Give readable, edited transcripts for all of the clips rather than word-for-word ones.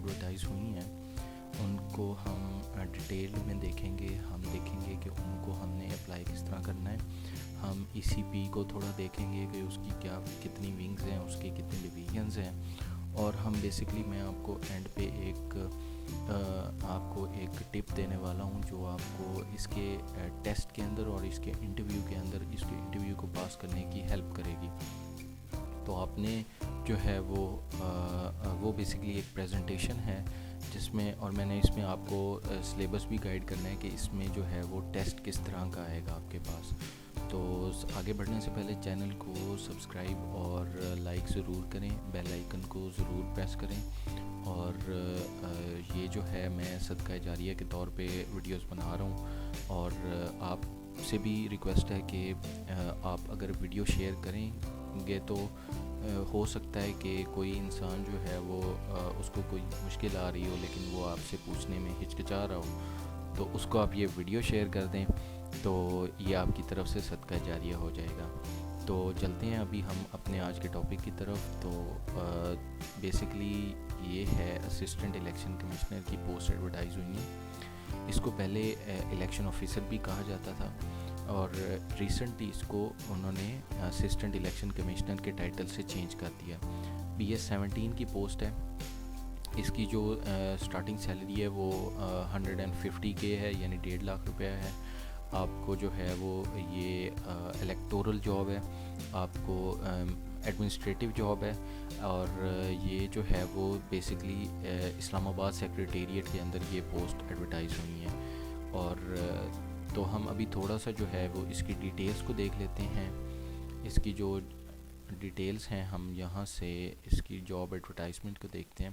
Advertise ہوئی ہیں ان کو ہم ڈیٹیل میں دیکھیں گے. ہم دیکھیں گے کہ ان کو ہم نے اپلائی کس طرح کرنا ہے. ہم ای سی پی کو تھوڑا دیکھیں گے کہ اس کی کتنی ونگز ہیں, اس کی کتنی ڈویژنز ہیں, اور ہم بیسکلی میں آپ کو اینڈ پہ ایک ٹپ دینے والا ہوں جو آپ کو اس کے ٹیسٹ کے اندر اور اس کے انٹرویو کے اندر اس کے انٹرویو کو پاس کرنے کی ہیلپ کرے گی. تو آپ نے جو ہے وہ بیسکلی ایک پریزنٹیشن ہے جس میں, اور میں نے اس میں آپ کو سلیبس بھی گائیڈ کرنا ہے کہ اس میں جو ہے وہ ٹیسٹ کس طرح کا آئے گا آپ کے پاس. تو آگے بڑھنے سے پہلے چینل کو سبسکرائب اور لائک ضرور کریں, بیل آئیکن کو ضرور پریس کریں. اور یہ جو ہے میں صدقہ جاریہ کے طور پہ ویڈیوز بنا رہا ہوں, اور آپ سے بھی ریکویسٹ ہے کہ آپ اگر ویڈیو شیئر کریں گے تو ہو سکتا ہے کہ کوئی انسان جو ہے وہ اس کو کوئی مشکل آ رہی ہو لیکن وہ آپ سے پوچھنے میں ہچکچا رہا ہو, تو اس کو آپ یہ ویڈیو شیئر کر دیں تو یہ آپ کی طرف سے صدقہ جاریہ ہو جائے گا. تو چلتے ہیں ابھی ہم اپنے آج کے ٹاپک کی طرف. تو بیسکلی یہ ہے اسسٹنٹ الیکشن کمشنر کی پوسٹ ایڈورٹائز ہوئی ہیں. اس کو پہلے الیکشن آفیسر بھی کہا جاتا تھا, اور ریسنٹلی اس کو انہوں نے اسسٹنٹ الیکشن کمشنر کے ٹائٹل سے چینج کر دیا. BS-17 کی پوسٹ ہے. اس کی جو سٹارٹنگ سیلری ہے وہ 150K ہے, یعنی 1.5 لاکھ روپیہ ہے. آپ کو جو ہے وہ یہ الیکٹورل جاب ہے, آپ کو ایڈمنسٹریٹو جاب ہے, اور یہ جو ہے وہ بیسکلی اسلام آباد سیکریٹریٹ کے اندر یہ پوسٹ ایڈورٹائز ہوئی ہیں. اور تو ہم ابھی تھوڑا سا جو ہے وہ اس کی ڈیٹیلز کو دیکھ لیتے ہیں. اس کی جو ڈیٹیلز ہیں ہم یہاں سے اس کی جاب ایڈورٹائزمنٹ کو دیکھتے ہیں.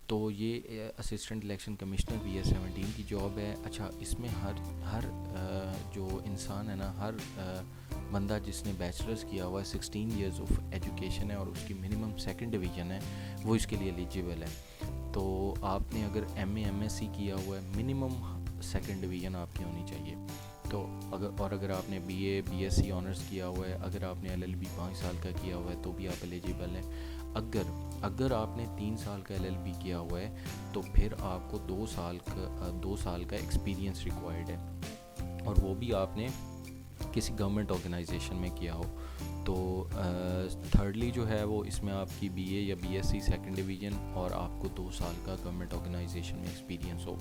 تو یہ اسسٹنٹ الیکشن کمشنر BS-17 کی جاب ہے. اچھا, اس میں ہر جو انسان ہے نا, ہر بندہ جس نے بیچلرز کیا ہوا ہے, 16 ایئرز آف ایجوکیشن ہے اور اس کی منیمم 2nd ڈویژن ہے, وہ اس کے لیے ایلیجیبل ہے. تو آپ نے اگر MA MSc کیا ہوا ہے, منیمم 2nd ڈویژن آپ کی ہونی چاہیے. تو اگر آپ نے BSc آنرس کیا ہوا ہے, اگر آپ نے LLB 5 سال کا کیا ہوا ہے تو بھی آپ ایلیجیبل ہیں. اگر آپ نے 3 سال کا LLB کیا ہوا ہے تو پھر آپ کو 2 سال کا ایکسپیرینس ریکوائرڈ ہے, اور وہ بھی آپ نے کسی گورنمنٹ آرگنائزیشن میں کیا ہو. تو تھرڈلی جو ہے وہ اس میں آپ کی BA یا BSc 2nd ڈویژن اور آپ کو 2 سال کا گورنمنٹ آرگنائزیشن میں ایکسپیرینس ہو.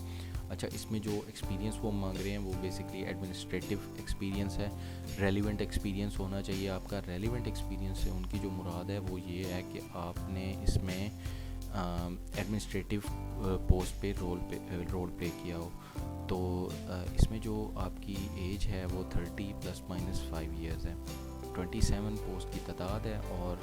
اچھا, اس میں جو ایکسپیرینس وہ مانگ رہے ہیں وہ بیسکلی ایڈمنسٹریٹو ایکسپیرینس ہے. ریلیونٹ ایکسپیرینس ہونا چاہیے آپ کا. ریلیونٹ ایکسپیرینس سے ان کی جو مراد ہے وہ یہ ہے کہ آپ نے اس میں ایڈمنسٹریٹو پوسٹ پہ رول پلے کیا ہو. تو اس میں جو آپ کی ایج ہے وہ 30 ± 5 ایئرز ہے. 27 پوسٹ کی تعداد ہے, اور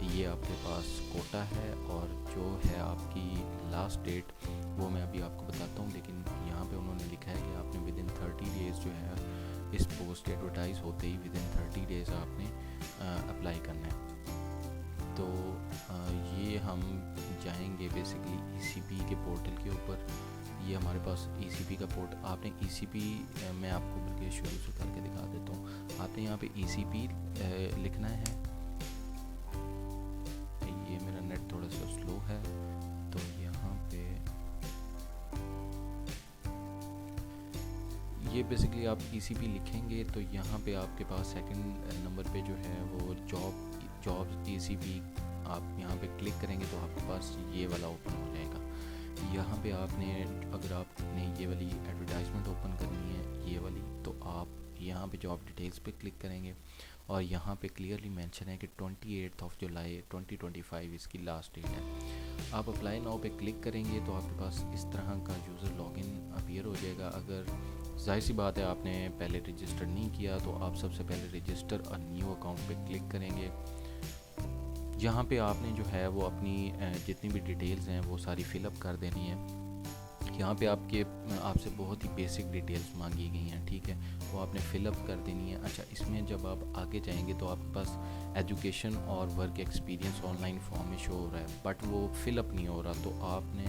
یہ آپ کے پاس کوٹا ہے. اور جو ہے آپ کی لاسٹ ڈیٹ وہ میں ابھی آپ کو بتاتا ہوں, لیکن یہاں پہ انہوں نے لکھا ہے کہ آپ نے ودن 30 ڈیز جو ہے اس پوسٹ ایڈورٹائز ہوتے ہی ودن 30 ڈیز آپ نے اپلائی کرنا ہے. تو یہ ہم جائیں گے بیسکلی ECP کے پورٹل کے اوپر. یہ ہمارے پاس ECP کا پورٹل. آپ نے ECP میں آپ کو بلکہ شروع سے کر کے دکھا دیتا ہوں. آپ نے یہاں پہ ECP لکھنا ہے. یہ میرا نیٹ تھوڑا سا سلو ہے, تو یہاں پہ یہ بیسکلی آپ ECP لکھیں گے تو یہاں پہ آپ کے پاس 2nd نمبر پہ جو ہے وہ جابز ECP, آپ یہاں پہ کلک کریں گے تو آپ کے پاس یہ والا اوپن ہو جائے گا. یہاں پہ آپ نے, اگر آپ نے یہ والی ایڈورٹائزمنٹ اوپن کرنی ہے یہ والی, تو آپ یہاں پہ جاب ڈیٹیلز پہ کلک کریں گے, اور یہاں پہ کلیئرلی مینشن ہے کہ 28 جولائی 2025 اس کی لاسٹ ڈیٹ ہے. آپ اپلائی ناؤ پہ کلک کریں گے تو آپ کے پاس اس طرح کا یوزر لاگ ان اپیئر ہو جائے گا. اگر ظاہر سی بات ہے آپ نے پہلے رجسٹر نہیں کیا تو آپ سب سے پہلے رجسٹر اور نیو اکاؤنٹ پہ کلک کریں گے. یہاں پہ آپ نے جو ہے وہ اپنی جتنی بھی ڈیٹیلز ہیں وہ ساری فل اپ کر دینی ہے. یہاں پہ آپ سے بہت ہی بیسک ڈیٹیلز مانگی گئی ہیں, ٹھیک ہے, وہ آپ نے فل اپ کر دینی ہے. اچھا, اس میں جب آپ آگے جائیں گے تو آپ کے پاس ایجوکیشن اور work experience on line form میں شو ہو رہا ہے, بٹ وہ فل اپ نہیں ہو رہا. تو آپ نے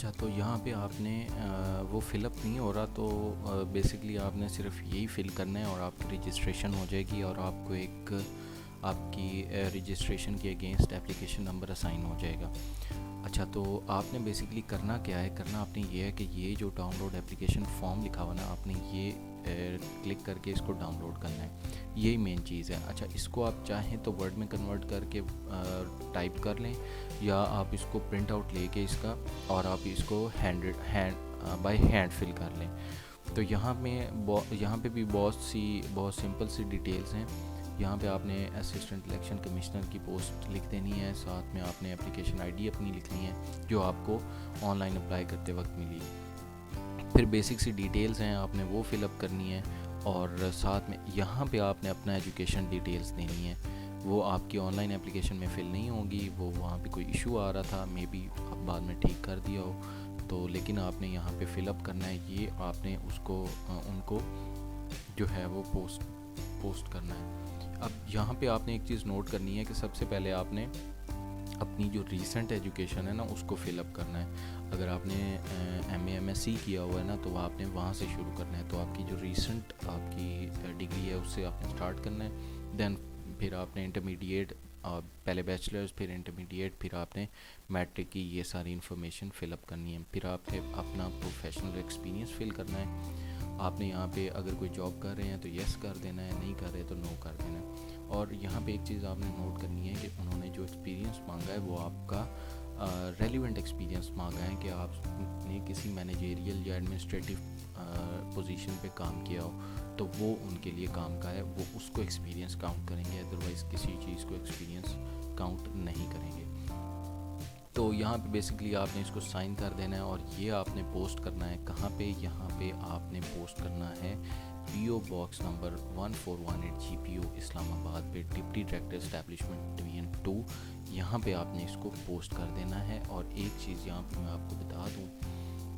اچھا تو یہاں پہ آپ نے وہ فل اپ نہیں ہو رہا، تو بیسکلی آپ نے صرف یہی فل کرنا ہے اور آپ کی رجسٹریشن ہو جائے گی، اور آپ کو ایک آپ کی رجسٹریشن کے اگینسٹ اپلیکیشن نمبر اسائن ہو جائے گا۔ اچھا تو آپ نے بیسکلی کرنا کیا ہے، کرنا آپ نے یہ ہے کہ یہ جو ڈاؤن لوڈ اپلیکیشن فارم لکھا ہوا نا، آپ نے یہ کلک کر کے اس کو ڈاؤن لوڈ کرنا ہے، یہی مین چیز ہے۔ اچھا اس کو آپ چاہیں تو ورڈ میں کنورٹ کر کے ٹائپ کر لیں، یا آپ اس کو پرنٹ آؤٹ لے کے اس کا اور آپ اس کو بائی ہینڈ فل کر لیں۔ تو یہاں پہ بھی بہت سمپل سی ڈیٹیلز ہیں۔ یہاں پہ آپ نے اسسٹنٹ الیکشن کمشنر کی پوسٹ لکھ دینی ہے، ساتھ میں آپ نے اپلیکیشن آئی ڈی اپنی لکھنی ہے جو آپ کو آن لائن اپلائی کرتے وقت ملی۔ پھر بیسک سی ڈیٹیلز ہیں، آپ نے وہ فل اپ کرنی ہے، اور ساتھ میں یہاں پہ آپ نے اپنا ایجوکیشن ڈیٹیلز دینی ہے۔ وہ آپ کی آن لائن اپلیکیشن میں فل نہیں ہوگی، وہ وہاں پہ کوئی ایشو آ رہا تھا، مے بی اب بعد میں ٹھیک کر دیا ہو تو، لیکن آپ نے یہاں پہ فل اپ کرنا ہے، یہ آپ نے ان کو جو ہے وہ پوسٹ کرنا ہے۔ اب یہاں پہ آپ نے ایک چیز نوٹ کرنی ہے کہ سب سے پہلے آپ نے اپنی جو ریسنٹ ایجوکیشن ہے نا اس کو فل اپ کرنا ہے۔ اگر آپ نے M A M S C کیا ہوا ہے نا تو آپ نے وہاں سے شروع کرنا ہے، تو آپ کی جو ریسنٹ آپ کی ڈگری ہے اس سے آپ نے اسٹارٹ کرنا ہے، دین پھر آپ نے انٹرمیڈیٹ، پہلے بیچلرز پھر انٹرمیڈیٹ، پھر آپ نے میٹرک کی یہ ساری انفارمیشن فل اپ کرنی ہے۔ پھر آپ نے اپنا پروفیشنل ایکسپیرینس فل کرنا ہے۔ آپ نے یہاں پہ اگر کوئی جاب کر رہے ہیں تو یس کر دینا ہے، نہیں کر رہے تو نو کر دینا ہے۔ اور یہاں پہ ایک چیز آپ نے نوٹ کرنی ہے کہ انہوں نے جو ایکسپیرینس مانگا ہے وہ آپ کا ریلیونٹ ایکسپیرینس مانگا ہے، کہ آپ نے کسی مینیجریل یا ایڈمنسٹریٹو پوزیشن پہ کام کیا ہو تو وہ ان کے لیے کام کا ہے، وہ اس کو ایکسپیرینس کاؤنٹ کریں گے، ادروائز کسی چیز کو ایکسپیرینس کاؤنٹ نہیں کریں گے۔ تو یہاں پہ بیسکلی آپ نے اس کو سائن کر دینا ہے، اور یہ آپ نے پوسٹ کرنا ہے کہاں پہ، یہاں پہ آپ نے پوسٹ کرنا ہے پی او باکس نمبر 1418 جی پی او اسلام آباد پہ، ڈپٹی ڈائریکٹر اسٹیبلشمنٹ ڈویژن 2، یہاں پہ آپ نے اس کو پوسٹ کر دینا ہے۔ اور ایک چیز یہاں پہ میں آپ کو بتا دوں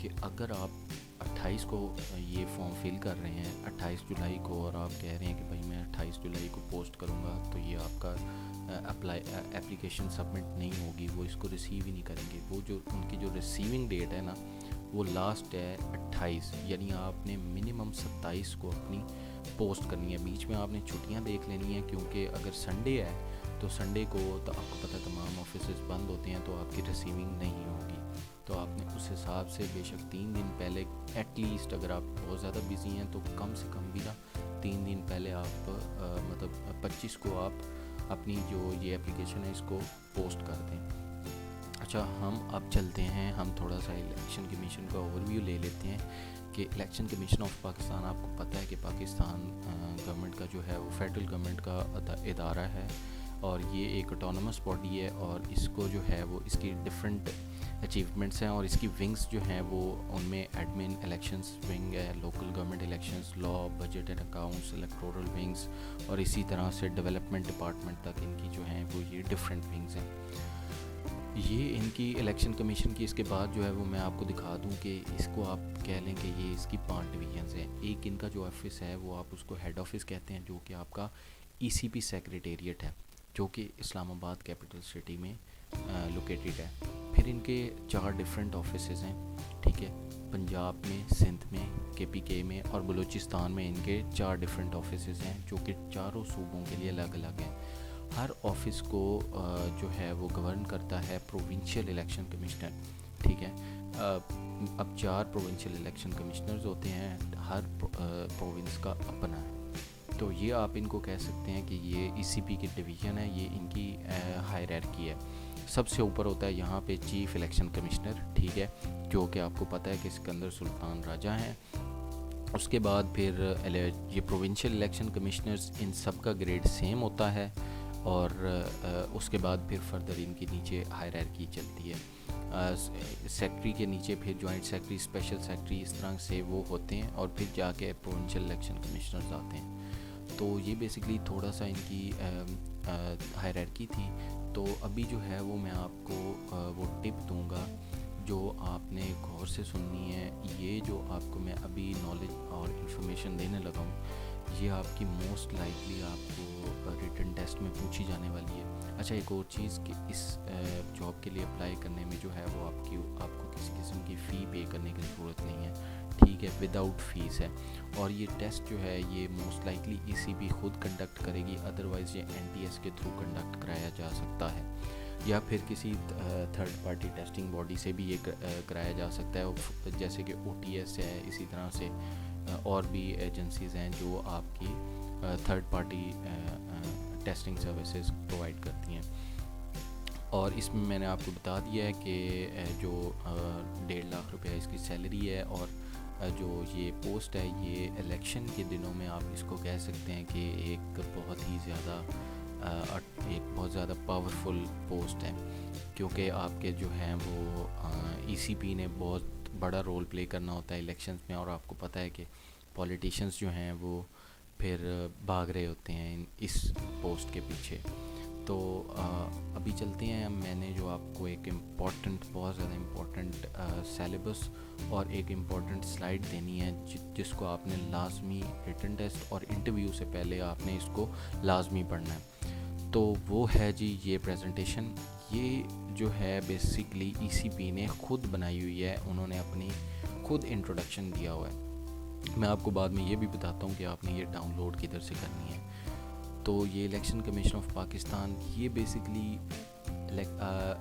کہ اگر آپ 28 کو یہ فارم فل کر رہے ہیں 28 جولائی کو، اور آپ کہہ رہے ہیں کہ بھائی میں 28 جولائی کو پوسٹ کروں گا، تو یہ آپ کا اپلیکیشن سبمٹ نہیں ہوگی، وہ اس کو ریسیو ہی نہیں کریں گے۔ وہ جو ان کی جو ریسیونگ ڈیٹ ہے نا وہ لاسٹ ہے 28، یعنی آپ نے منیمم 27 کو اپنی پوسٹ کرنی ہے۔ بیچ میں آپ نے چھٹیاں دیکھ لینی ہیں، کیونکہ اگر سنڈے ہے تو سنڈے کو تو آپ کو پتہ تمام آفیسز بند ہوتے ہیں، تو آپ کی ریسیونگ نہیں ہوگی۔ تو آپ نے اس حساب سے بے شک 3 دن پہلے ایٹ لیسٹ، اگر آپ بہت زیادہ بزی ہیں تو کم سے کم بھی نا 3 دن پہلے آپ مطلب 25 کو آپ اپنی جو یہ اپلیکیشن ہے اس کو پوسٹ کر دیں۔ اچھا ہم اب چلتے ہیں، ہم تھوڑا سا الیکشن کمیشن کا اوور ویو لے لیتے ہیں کہ الیکشن کمیشن آف پاکستان، آپ کو پتہ ہے کہ پاکستان گورنمنٹ کا جو ہے وہ فیڈرل گورنمنٹ کا ادارہ ہے، اور یہ ایک اٹانومس باڈی ہے، اور اس کو جو ہے وہ اس کی ڈفرینٹ اچیومنٹس ہیں، اور اس کی ونگز جو ہیں وہ ان میں ایڈمن الیکشنز ونگ ہے، local government elections, law, budget and accounts, electoral wings, اور اسی طرح سے ڈیولپمنٹ ڈپارٹمنٹ تک ان کی جو ہیں وہ یہ ڈفرینٹ ونگز ہیں۔ یہ ان کی الیکشن کمیشن کی، اس کے بعد جو ہے وہ میں آپ کو دکھا دوں کہ اس کو آپ کہہ لیں کہ یہ اس کی 5 ڈویژنز ہیں۔ ایک ان کا جو آفس ہے وہ آپ اس کو ہیڈ آفس کہتے ہیں، جو کہ آپ کا ای سی پی سیکریٹریٹ ہے، جو کہ اسلام آباد کیپٹل سٹی میں لوکیٹڈ ہے۔ پھر ان کے 4 ڈفرینٹ آفیسز ہیں، ٹھیک ہے، پنجاب میں، سندھ میں، کے پی کے میں، اور بلوچستان میں ان کے 4 ڈفرینٹ آفیسز ہیں، جو کہ چاروں صوبوں کے لیے الگ الگ ہیں۔ ہر آفس کو جو ہے وہ گورن کرتا ہے پروونشل الیکشن کمشنر، ٹھیک ہے۔ اب 4 پروونشل الیکشن کمشنرز ہوتے ہیں، ہر پروونس کا اپنا ہے، تو یہ آپ ان کو کہہ سکتے ہیں کہ یہ ای سی پی کی ڈویژن ہے، یہ ان کی ہائرارکی ہے۔ سب سے اوپر ہوتا ہے یہاں پہ چیف الیکشن کمشنر، ٹھیک ہے، جو کہ آپ کو پتہ ہے کہ سکندر سلطان راجہ ہیں۔ اس کے بعد پھر یہ پروونشل الیکشن کمشنرز، ان سب کا گریڈ سیم ہوتا ہے، اور اس کے بعد پھر فردر ان کے نیچے ہائرارکی چلتی ہے۔ سیکٹری کے نیچے پھر جوائنٹ سیکٹری، اسپیشل سیکٹری، اس طرح سے وہ ہوتے ہیں، اور پھر جا کے پروونشل الیکشن کمشنرز آتے ہیں۔ تو یہ بیسکلی تھوڑا سا ان کی ہائرارکی تھی۔ تو ابھی جو ہے وہ میں آپ کو وہ ٹپ دوں گا جو آپ نے غور سے سننی ہے۔ یہ جو آپ کو میں ابھی نالج اور انفارمیشن دینے لگا ہوں، یہ آپ کی موسٹ لائکلی آپ کو ریٹن ٹیسٹ میں پوچھی جانے والی ہے، اچھا ایک اور چیز کہ اس جاب کے لیے اپلائی کرنے میں جو ہے وہ آپ کو کسی قسم کی فی پے کرنے کی ضرورت نہیں ہے, ٹھیک ہے, وداؤٹ فیس ہے. اور یہ ٹیسٹ جو ہے یہ موسٹ لائکلی ای سی بی خود کنڈکٹ کرے گی, ادروائز یہ این ٹی ایس کے تھرو کنڈکٹ کرایا جا سکتا ہے, یا پھر کسی تھرڈ پارٹی ٹیسٹنگ باڈی سے بھی یہ کرایا جا سکتا ہے, جیسے کہ او ٹی ایس ہے. اسی طرح سے اور بھی ایجنسیز ہیں جو آپ کی third party testing services provide کرتی ہیں. اور اس میں نے آپ کو بتا دیا ہے کہ جو 1.5 لاکھ روپیہ اس کی سیلری ہے, اور جو یہ پوسٹ ہے یہ الیکشن کے دنوں میں آپ اس کو کہہ سکتے ہیں کہ ایک بہت زیادہ پاورفل پوسٹ ہے, کیونکہ آپ کے جو ہیں وہ ای سی پی نے بہت بڑا رول پلے کرنا ہوتا ہے الیکشنز میں, اور آپ کو پتہ ہے کہ پولیٹیشنز جو ہیں وہ پھر بھاگ رہے ہوتے ہیں اس پوسٹ کے پیچھے. تو ابھی چلتے ہیں, میں نے جو آپ کو ایک بہت زیادہ امپورٹنٹ سیلیبس اور ایک امپورٹنٹ سلائڈ دینی ہے جس کو آپ نے لازمی ریٹن ٹیسٹ اور انٹرویو سے پہلے آپ نے اس کو لازمی پڑھنا ہے. تو وہ ہے جی یہ پریزنٹیشن, یہ جو ہے بیسکلی ای سی پی نے خود بنائی ہوئی ہے, انہوں نے اپنی خود انٹروڈکشن دیا ہوا ہے. میں آپ کو بعد میں یہ بھی بتاتا ہوں کہ آپ نے یہ ڈاؤن لوڈ کدھر سے کرنی ہے. تو یہ الیکشن کمیشن آف پاکستان, یہ بیسکلی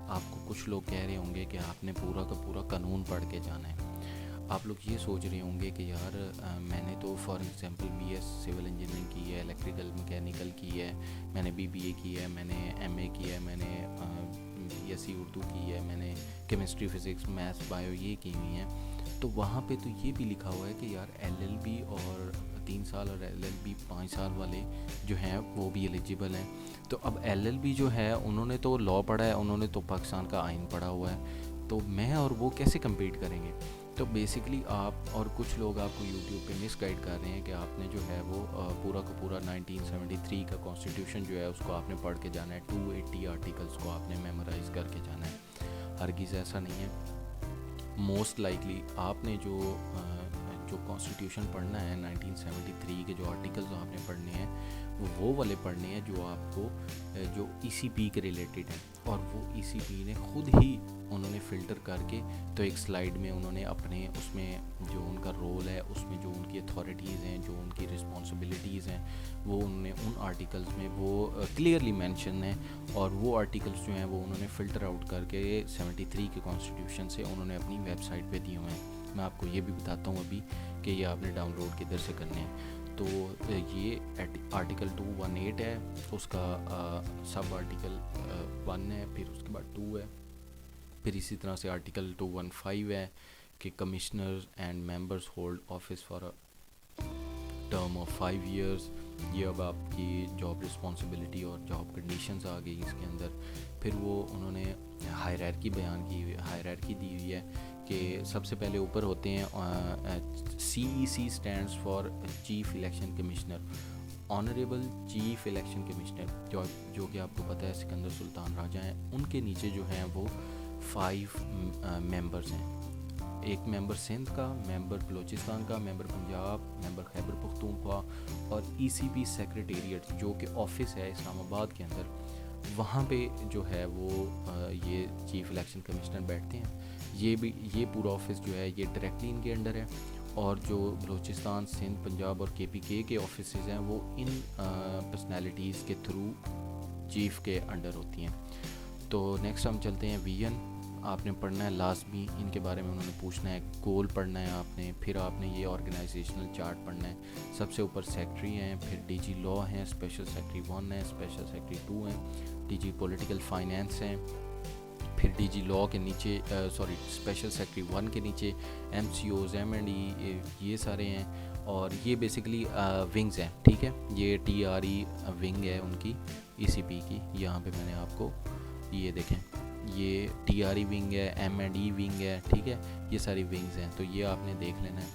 آپ کو کچھ لوگ کہہ رہے ہوں گے کہ آپ نے پورا کا پورا قانون پڑھ کے جانا ہے. آپ لوگ یہ سوچ رہے ہوں گے کہ یار میں نے تو for example B S civil engineering کی ہے, الیکٹریکل میکینیکل کی ہے, میں نے بی بی اے کی ہے, میں نے ایم اے کی ہے, میں نے بی ایس سی اردو کی ہے, میں نے کیمسٹری فزکس میتھس بایو یہ کی ہوئی ہیں. تو وہاں پہ تو یہ بھی لکھا ہوا ہے کہ یار ایل ایل بی اور 3 سال اور ایل ایل بی 5 سال والے جو ہیں وہ بھی ایلیجیبل ہیں. تو اب ایل ایل بی جو ہے انہوں نے تو لاء پڑھا ہے, انہوں نے تو پاکستان کا آئین پڑھا ہوا ہے, تو میں اور وہ کیسے کمپیٹ کریں گے. تو بیسکلی آپ اور کچھ لوگ آپ کو یوٹیوب پہ مس گائڈ کر رہے ہیں کہ آپ نے جو ہے وہ پورا کا پورا 1973 کا کانسٹیٹیوشن جو ہے اس کو آپ نے پڑھ کے جانا ہے, 280 آرٹیکلس کو آپ نے میمورائز کر کے جانا ہے. ہرگز ایسا نہیں ہے. موسٹ لائکلی آپ نے جو کانسٹیٹیوشن پڑھنا ہے 1973 کے جو آرٹیکلز آپ نے پڑھنے ہیں وہ والے پڑھنے ہیں جو آپ کو جو ای سی پی کے ریلیٹڈ ہیں, اور وہ ای سی پی نے خود ہی انہوں نے فلٹر کر کے تو ایک سلائیڈ میں انہوں نے اپنے اس میں جو ان کا رول ہے, اس میں جو ان کی اتھارٹیز ہیں, جو ان کی رسپانسبلٹیز ہیں, وہ انہوں نے ان آرٹیکلز میں وہ کلیئرلی مینشن ہیں. اور وہ آرٹیکلز جو ہیں وہ انہوں نے فلٹر آؤٹ کر کے 73 کے کانسٹیٹیوشن سے انہوں نے اپنی ویب سائٹ پہ دیے ہوئے ہیں. میں آپ کو یہ بھی بتاتا ہوں ابھی کہ یہ آپ نے ڈاؤن لوڈ کدھر سے کرنے ہیں. تو یہ آرٹیکل 218 ہے, اس کا سب آرٹیکل 1 ہے, پھر اس کے بعد 2 ہے, پھر اسی طرح سے آرٹیکل 215 ہے کہ commissioners and members hold office for a term of 5 years. یہ اب آپ کی جاب رسپانسبلٹی اور جاب کنڈیشنز آ گئی اس کے اندر. پھر وہ انہوں نے ہائرارکی بیان کی ہوئی, ہائرارکی دی ہوئی ہے کہ سب سے پہلے اوپر ہوتے ہیں C E C stands for chief election commissioner, honourable chief election commissioner, جو کہ آپ کو پتہ ہے سکندر سلطان راجہ ہیں. ان کے نیچے جو ہیں وہ 5 ممبرز ہیں, ایک ممبر سندھ کا, ممبر بلوچستان کا, ممبر پنجاب, ممبر خیبر پختونخوا, اور ای سی پی سیکریٹریٹ جو کہ آفس ہے اسلام آباد کے اندر, وہاں پہ جو ہے وہ یہ چیف الیکشن کمشنر بیٹھتے ہیں. یہ پورا آفس جو ہے یہ ڈائریکٹلی ان کے انڈر ہے, اور جو بلوچستان, سندھ, پنجاب اور کے پی کے آفیسز ہیں وہ ان پرسنالٹیز کے تھرو چیف کے انڈر ہوتی ہیں. تو نیکسٹ ہم چلتے ہیں وی این. آپ نے پڑھنا ہے لازمی, ان کے بارے میں انہوں نے پوچھنا ہے, گول پڑھنا ہے آپ نے, پھر آپ نے یہ آرگنائزیشنل چارٹ پڑھنا ہے. سب سے اوپر سیکٹری ہیں, پھر ڈی جی لاء ہیں, اسپیشل سیکٹری 1 ہے, اسپیشل سیکٹری 2 ہیں, ڈی جی پولیٹیکل فائنینس ہیں, پھر ڈی جی لاء کے نیچے اسپیشل سیکٹری 1 کے نیچے M C Os, M and E, یہ سارے ہیں. اور یہ بیسکلی ونگز ہیں, ٹھیک ہے, یہ ٹی آر ای ونگ ہے ان کی ای سی پی کی. یہاں پہ میں نے آپ کو یہ دیکھیں, یہ ٹی آر ای ونگ ہے, ایم اینڈ ای ونگ ہے, ٹھیک ہے, یہ ساری ونگز ہیں. تو یہ آپ نے دیکھ لینا ہے.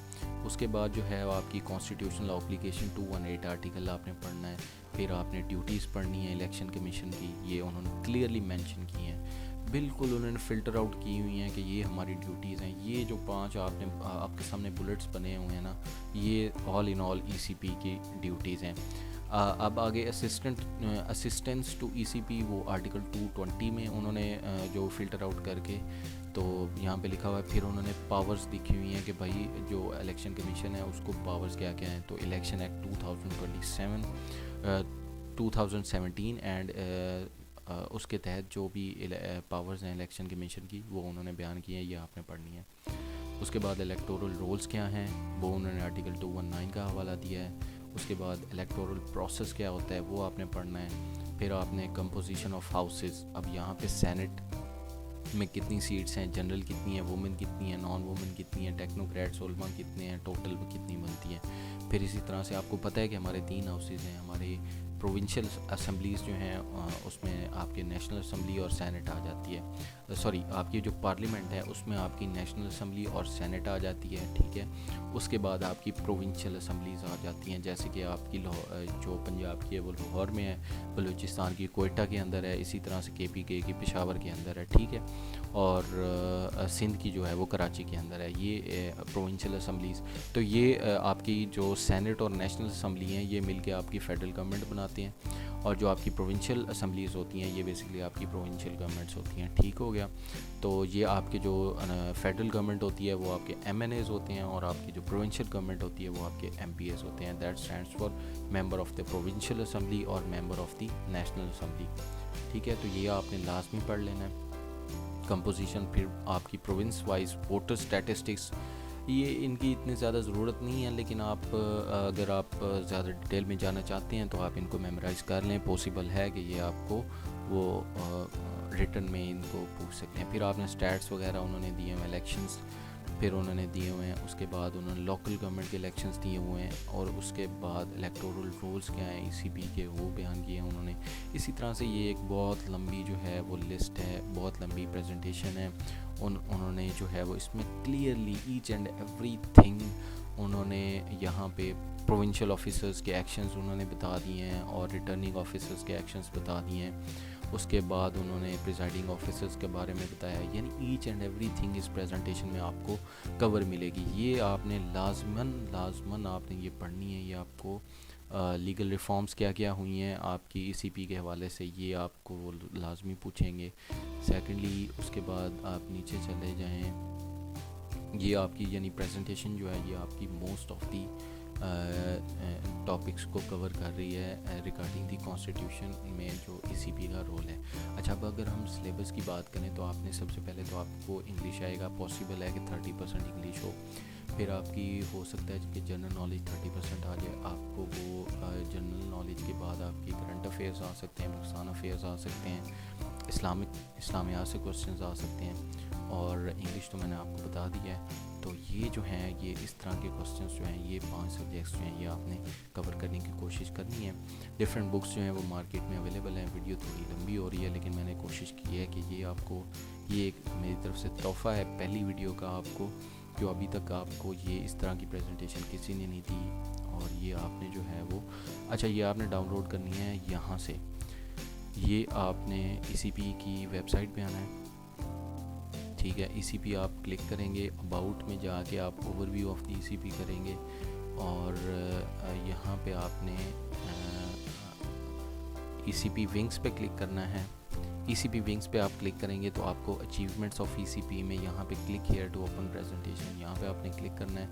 اس کے بعد جو ہے آپ کی کانسٹیٹیوشنل اپلیکیشن 218 آرٹیکل آپ نے پڑھنا ہے. پھر آپ نے ڈیوٹیز پڑھنی ہے الیکشن کمیشن کی, یہ انہوں نے کلیئرلی مینشن کی ہیں, بالکل انہوں نے فلٹر آؤٹ کی ہوئی ہیں کہ یہ ہماری ڈیوٹیز ہیں. یہ جو 5 آپ کے سامنے بلٹس بنے ہوئے ہیں نا, یہ آل ان آل ای سی پی کی ڈیوٹیز ہیں. اب آگے اسسٹنس ٹو ای سی پی، وہ آرٹیکل 220 میں انہوں نے جو فلٹر آؤٹ کر کے تو یہاں پہ لکھا ہوا ہے. پھر انہوں نے پاورز لکھی ہوئی ہیں کہ بھائی جو الیکشن کمیشن ہے اس کو پاورز کیا کیا ہیں. تو الیکشن ایکٹ 2017 اینڈ اس کے تحت جو بھی پاورز ہیں الیکشن کمیشن کی وہ انہوں نے بیان کی ہیں، یہ آپ نے پڑھنی ہے. اس کے بعد الیکٹورل رولز کیا ہیں وہ انہوں نے آرٹیکل 219 کا حوالہ دیا ہے. اس کے بعد الیکٹورل پروسیس کیا ہوتا ہے وہ آپ نے پڑھنا ہے. پھر آپ نے کمپوزیشن آف ہاؤسز، اب یہاں پہ سینٹ میں کتنی سیٹس ہیں، جنرل کتنی ہیں، وومن کتنی ہیں، نان وومن کتنی ہیں، ٹیکنوکریٹس علماء کتنے ہیں، ٹوٹل کتنی بنتی ہیں. پھر اسی طرح سے آپ کو پتہ ہے کہ ہمارے 3 ہاؤسز ہیں. ہمارے پروونشل اسمبلیز جو ہیں اس میں آپ کے نیشنل اسمبلی اور سینٹ آ جاتی ہے. سوری، آپ کی جو پارلیمنٹ ہے اس میں آپ کی نیشنل اسمبلی اور سینٹ آ جاتی ہے، ٹھیک ہے. اس کے بعد آپ کی پروونشل اسمبلیز آ جاتی ہیں، جیسے کہ آپ کی جو پنجاب کی ہے وہ لاہور میں ہے، بلوچستان کی کوئٹہ کے اندر ہے، اسی طرح سے KPK کی پشاور کے اندر ہے، ٹھیک ہے. اور سندھ کی جو ہے وہ کراچی کے اندر ہے. یہ پروونشل اسمبلیز. تو یہ آپ کی جو سینٹ اور نیشنل اسمبلی ہیں یہ مل کے آپ کی فیڈرل گورنمنٹ بناتے ہیں، اور جو آپ کی پروونشل اسمبلیز ہوتی ہیں یہ بیسکلی آپ کی پروونشل گورنمنٹس ہوتی ہیں. ٹھیک ہو گیا. تو یہ آپ کے جو فیڈرل گورنمنٹ ہوتی ہے وہ آپ کے MNAs ہوتے ہیں، اور آپ کی جو پروونشل گورنمنٹ ہوتی ہے وہ آپ کے MPAs ہوتے ہیں. That stands for member of the provincial assembly اور member of the national assembly. ٹھیک ہے. تو یہ آپ نے لازمی پڑھ لینا ہے. کمپوزیشن، پھر آپ کی پروونس وائز ووٹر اسٹیٹسٹکس، یہ ان کی اتنی زیادہ ضرورت نہیں ہے، لیکن آپ اگر آپ زیادہ ڈیٹیل میں جانا چاہتے ہیں تو آپ ان کو میمورائز کر لیں. پاسبل ہے کہ یہ آپ کو وہ ریٹن میں ان کو پوچھ سکتے ہیں. پھر آپ نے اسٹیٹس وغیرہ انہوں نے دیے ہوئے ہیں، الیکشنز پھر انہوں نے دیے ہوئے ہیں. اس کے بعد انہوں نے لوکل گورنمنٹ کے الیکشنز دیے ہوئے ہیں، اور اس کے بعد الیکٹورل رولز کیا ہیں ECP کے وہ بیان کیے ہیں انہوں نے. اسی طرح سے یہ ایک بہت لمبی جو ہے وہ لسٹ ہے، بہت لمبی پریزنٹیشن ہے. انہوں نے جو ہے وہ اس میں کلیئرلی ایچ اینڈ ایوری تھنگ انہوں نے یہاں پہ پروونشل آفیسرز کے ایکشنز انہوں نے بتا دیے ہیں، اور ریٹرننگ آفیسرز کے ایکشنز بتا دیے ہیں. اس کے بعد انہوں نے پریزائڈنگ آفیسرز کے بارے میں بتایا. یعنی ایچ اینڈ ایوری تھنگ اس پریزنٹیشن میں آپ کو کور ملے گی. یہ آپ نے لازماً آپ نے یہ پڑھنی ہے. یہ آپ کو لیگل ریفارمز کیا کیا ہوئی ہیں آپ کی ECP کے حوالے سے، یہ آپ کو لازمی پوچھیں گے. سیکنڈلی اس کے بعد آپ نیچے چلے جائیں. یہ آپ کی یعنی پریزنٹیشن جو ہے یہ آپ کی موسٹ آف دی ٹاپکس کو کور کر رہی ہے ریگارڈنگ دی کانسٹیٹیوشن میں جو ECP کا رول ہے. اچھا، اب اگر ہم سلیبس کی بات کریں تو آپ نے سب سے پہلے تو آپ کو انگلش آئے گا. پاسبل ہے کہ 30% انگلش ہو. پھر آپ کی ہو سکتا ہے کہ جنرل نالج 30% آ جائے. آپ کو وہ جنرل نالج کے بعد آپ کی کرنٹ افیئرز آ سکتے ہیں، پاکستان افیئرز آ سکتے ہیں، اسلامیات سے کوسچنز آ سکتے ہیں، اور انگلش تو میں نے آپ کو بتا دیا ہے. تو یہ جو ہیں یہ اس طرح کے کوسچنز جو ہیں یہ 5 سبجیکٹس جو ہیں یہ آپ نے کور کرنے کی کوشش کرنی ہے. ڈفرینٹ بکس جو ہیں وہ مارکیٹ میں اویلیبل ہیں. ویڈیو تھوڑی لمبی ہو رہی ہے لیکن میں نے کوشش کی ہے کہ یہ آپ کو یہ ایک میری طرف سے تحفہ ہے پہلی ویڈیو کا آپ کو، جو ابھی تک آپ کو یہ اس طرح کی پریزنٹیشن کسی نے نہیں دی. اور یہ آپ نے جو ہے وہ اچھا یہ آپ نے ڈاؤن لوڈ کرنی ہے یہاں سے. یہ آپ نے ECP کی ویب سائٹ پہ آنا ہے. ٹھیک ہے. ECP آپ کلک کریں گے، اباؤٹ میں جا کے آپ overview of the ECP کریں گے، اور یہاں پہ آپ نے ECP ونگس پہ کلک کرنا ہے. ECP ونگس پہ آپ کلک کریں گے تو آپ کو اچیومنٹس آف ECP میں یہاں پہ click here to open presentation یہاں پہ آپ نے کلک کرنا ہے.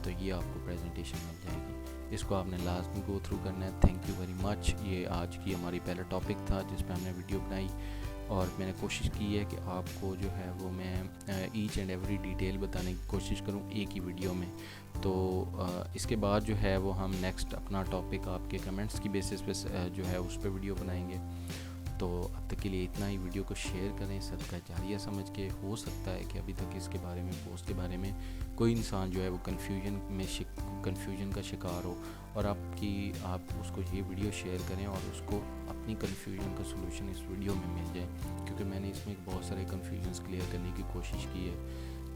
تو یہ آپ کو پریزنٹیشن مل جائے گی. اس کو آپ نے لازمی گو تھرو کرنا ہے. تھینک یو ویری مچ. یہ آج کی ہماری پہلا ٹاپک تھا جس پہ ہم نے ویڈیو بنائی، اور میں نے کوشش کی ہے کہ آپ کو جو ہے وہ میں ایچ اینڈ ایوری ڈیٹیل بتانے کی کوشش کروں ایک ہی ویڈیو میں. تو اس کے بعد جو ہے وہ ہم نیکسٹ اپنا ٹاپک آپ کے کمنٹس کی بیسس پہ جو ہے اس پہ ویڈیو بنائیں گے. تو اب تک کے لیے اتنا ہی. ویڈیو کو شیئر کریں صدقہ جاریہ سمجھ کے. ہو سکتا ہے کہ ابھی تک اس کے بارے میں پوسٹ کے بارے میں کوئی انسان جو ہے وہ کنفیوژن کا شکار ہو، اور آپ اس کو یہ ویڈیو شیئر کریں اور اس کو اپنی کنفیوژن کا سلوشن اس ویڈیو میں مل جائے، کیونکہ میں نے اس میں بہت سارے کنفیوژنس کلیئر کرنے کی کوشش کی ہے.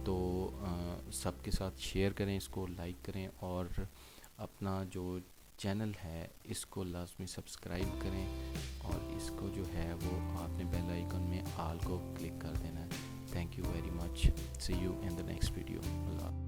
تو سب کے ساتھ شیئر کریں، اس کو لائک کریں، اور اپنا جو چینل ہے اس کو لازمی سبسکرائب کریں، اور اس کو جو ہے وہ آپ نے بیل آئیکن میں آل کو کلک کر دینا ہے. Thank you very much. See you in the next video. Allah